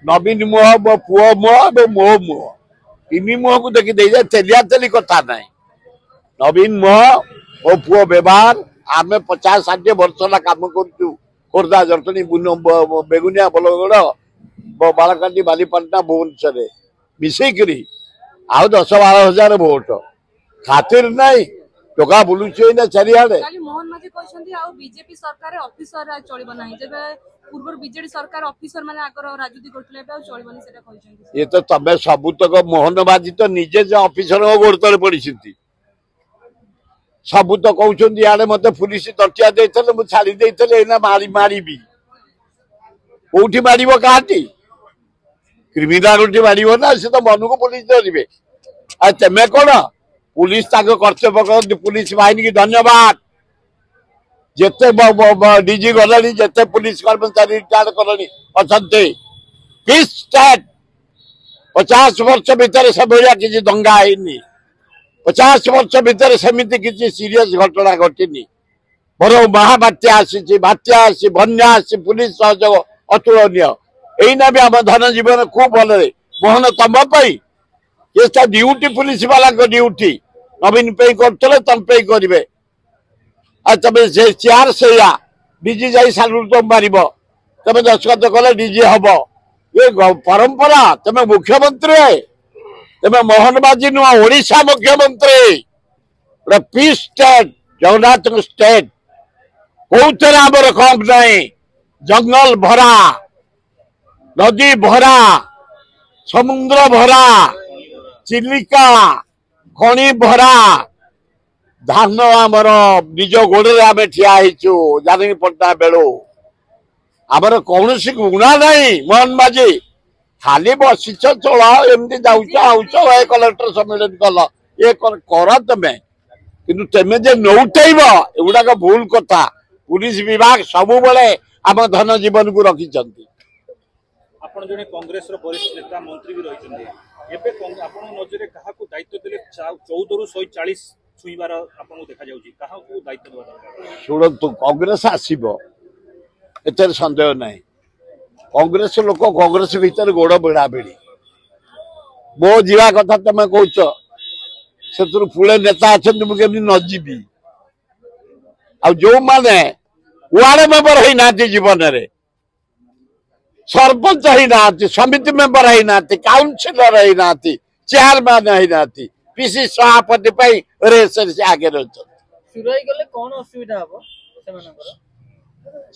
नवीन मुह मो पुओ मुह मो मुह तीन मुह को देखी दे तेलिया तेली कथा ना नवीन मुह ओ पुओ व्यवहार आम 50-60 वर्ष कम करुचु खोर्धा जटणी बेगुनिया बलगड़ बालकाटी बालीपाटना भुवनेश्वर मिसेकरी आउ 10-12 हजार भोट खातिर नहीं टोका बुलुचे ना चारिआडे मोहन माझी कहछन्ती आ बीजेपी सरकार ऑफिसर चलिबो नाही जेबे पूर्व बीजेडी सरकार ऑफिसर माने आगर राजनीति करथले बे चलिबोनी सेटा कहछन्ती ये तो तबे सबुतक मोहन माझी तो निजे जे ऑफिसर गोड़ तले पड़िसिंती सबु तो कहउछन्ती याडे मते पुलिस दर्टिया देथले मु छाड़ी देथले एना मारी मारीबी कोठी मारिबो काटी क्रिमिनल मारिबो ना से तो मन को पुलिस धरिबे आ तमे कोन पुलिस कर्तव्य करती पुलिस बाहिनी की धन्यवाद जिते डीजी गले जिते पुलिस कर्मचारी रिटायर्ड कले अच्छा पीस स्टेट 50 वर्ष भितर से भाया किसी दंगा है 50 वर्ष भितर सेमती किसी सीरियस घटना घटनी बर महाबात्या आसी बात्या आसी बन्या आसी पुलिस सहयोग अतुलनीय यहीना भी आम धन जीवन खूब भल मोहन तम ये ड्यूटी पुलिस वाला ड्यूटी नवीन पे करते तुम पे करेंगे तब से चेयर से डीजी जा सालू तुम मार तुम दस्खत कले डीजी हम ये परंपरा तुम मुख्यमंत्री तुम मोहन माझी नुआ ओडिशा मुख्यमंत्री पीस स्टेट जगन्नाथ स्टेट कौन आमर कम नहीं जंगल भरा नदी भरा समुद्र भरा चिलिका खणी भरा धान आमर निज गोड़े आम ठिया जानवी पट्टा बेलू आमर कौन गुणा नहीं मोहन माझी खाली बस चल एमती जाऊे कलेक्टर सम्मेलन कल ये कर तमें कि तेमे जे नौटेब एगुड़ाक भूल कथा पुलिस विभाग सबु बेले आम धन जीवन को रखिंट आपण जने कांग्रेस रो वरिष्ठ नेता मंत्री भी रहिसंदी एबे आपण नजरे काहा को दायित्व देले 14 रु 140 छुईबार आपण को देखा जाउची काहा को दायित्व देबा दरकार सुनतु कांग्रेस आसीबो एतर संदेह नहीं कांग्रेस लोक कांग्रेस भीतर गोड़ बेड़ा बेड़ी मो जीवा कथा तमे कहउछ सेतुर पुळे नेता अछन मु केमि न जीबी आ जो माने वार्ड मेंबर होई नाती जीवन रे सरपंच ही ना समिति मेंबर ही ना काउंसिलर ही ना चेयरमैन ही ना पीसी सभापति रेस से आगे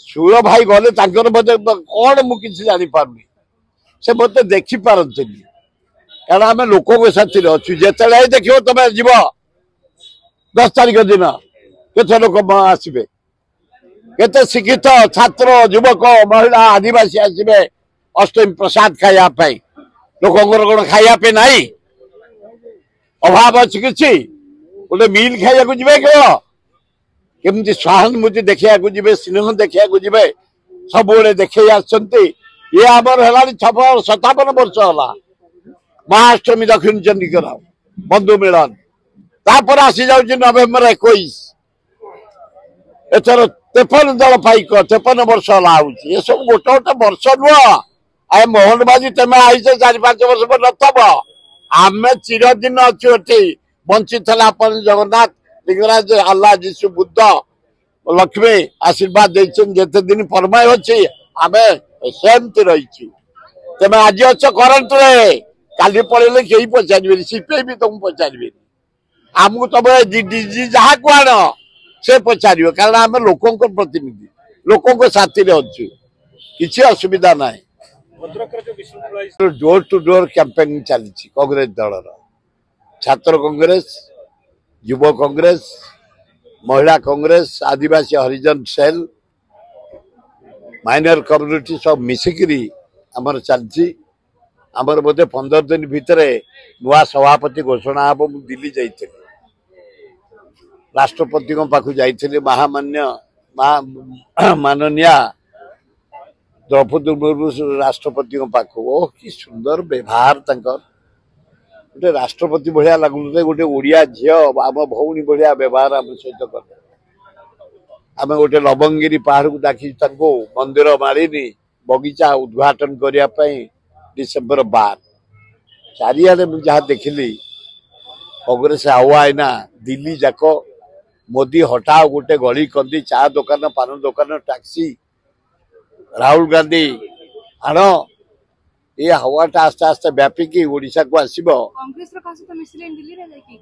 सुर भाई गले कौन मुझे जानी पार्नी से मत देखी पारती कारण आम लोक साथी अच्छु जिते देख तुम जीव 10 तारिख दिन के लोक आसबे केते शिक्षित छात्र युवक महिला आदिवासी आसबे अष्टमी प्रसाद खायापी लोक खायापी ना अभाव अच्छी किसी गोटे मिल खाया जी केमती सहानुभूति देखा जी स्नेह देखा जी सब देखे ये आमर है 57 वर्ष है महाअष्टमी दक्षिण चंडीकर बंधु मिलन तापर आसी जाऊँ नवेम्बर 21 एथर 53 दल पाइक 53 वर्ष ये सब गोटे गोटे वर्ष नुह आ मोहन माझी तुम आई 4-5 वर्ष पर नब आम चिरदिन अच्छु ये बंची जगन्नाथ लिंगराज अल्लाह जीशु बुद्ध लक्ष्मी आशीर्वाद देते दिन परमाय अच्छी आम सेमती रही तुम आज अच्छ करंट काली पड़े कहीं पचारे सीपीआई भी तुमको पचारे आमको तुम डीजी जहाँ को आण से पचार कारण आम लोकों प्रतिनिधि लोकों साथी अच्छु किसी असुविधा ना डोर टू डोर कैंपेनिंग चली कांग्रेस दल छात्र कांग्रेस युव कांग्रेस महिला कांग्रेस आदिवासी हरिजन सेल माइनर कम्युनिटी सब मिसिकी आमर चलती आमर बोधे 15 दिन भितर नुआ सभापति घोषणा हम दिल्ली जाइए राष्ट्रपति पाखु जाइए महामान्य माननीय द्रौपदी मुर्मू राष्ट्रपति पाखु ओ कि सुंदर व्यवहार गोटे राष्ट्रपति भाया लगुन गोटे ओडिया झील आम भौणी भाया व्यवहार आम सहित कर आम गोटे लवंगिरी पहाड़ को डाकी मंदिर मालिनी बगीचा उद्घाटन करने डिसेम्बर 12 चारिआडे जहाँ देखिली कांग्रेस हावा आईना दिल्ली जाक मोदी हटाओ गोटे गली कंदी चा दुकान पान दुकान टैक्सी राहुल गांधी आण ये हवाटा आस्ते आस्ते व्यापिकी ओडिशा को आसीबो कांग्रेस रो कास तो मिसले दिल्ली रे जाई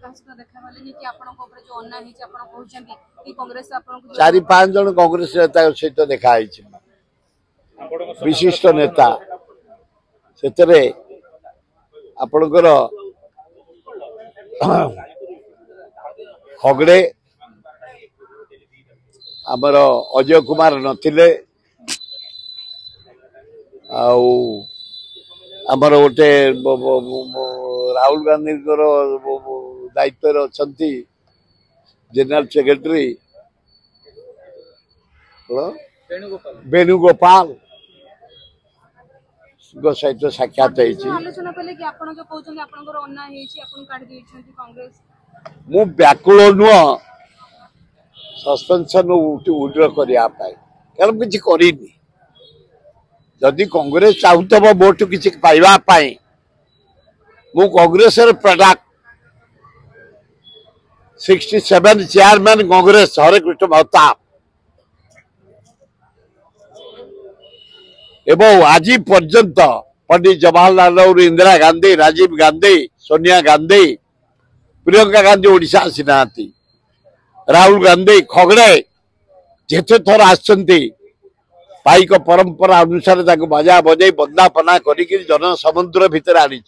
कास तो देखा वाले कि आपन को ऊपर जो अन्ना हिच आपन कहउछंती कि कांग्रेस आपन को 4-5 जन कांग्रेस नेता सहित देखा विशिष्ट नेता से आपणकर खगड़े आमर अजय कुमार नथिले आमर गोटे राहुल गांधी दायित्व अच्छा जनरल सेक्रेटरी वेणुगोपाल सहित साक्षात आलोचना पले कि आपन जो कहउछंती आपन को अन्ना हिच आपन काढ देछंती कांग्रेस मु व्याकुल नुह सस्पेंशन उड्र करने कारण किसी करनी जदि कांग्रेस चाहूब वोट किसी पाइबा मु कांग्रेस प्रोडक्ट 67 चेयरमैन कांग्रेस हरे कृष्ण महताब एवं आज पर्यंत पंडित जवाहरलाल नेहरू इंदिरा गांधी राजीव गांधी सोनिया गांधी प्रियंका गांधी ओडिशा आसी ना राहुल गांधी खगड़े जेते थर आसचंती पाइक परंपरा अनुसार बाजा बजे बंदापना करी जन समुद्र भितर आनी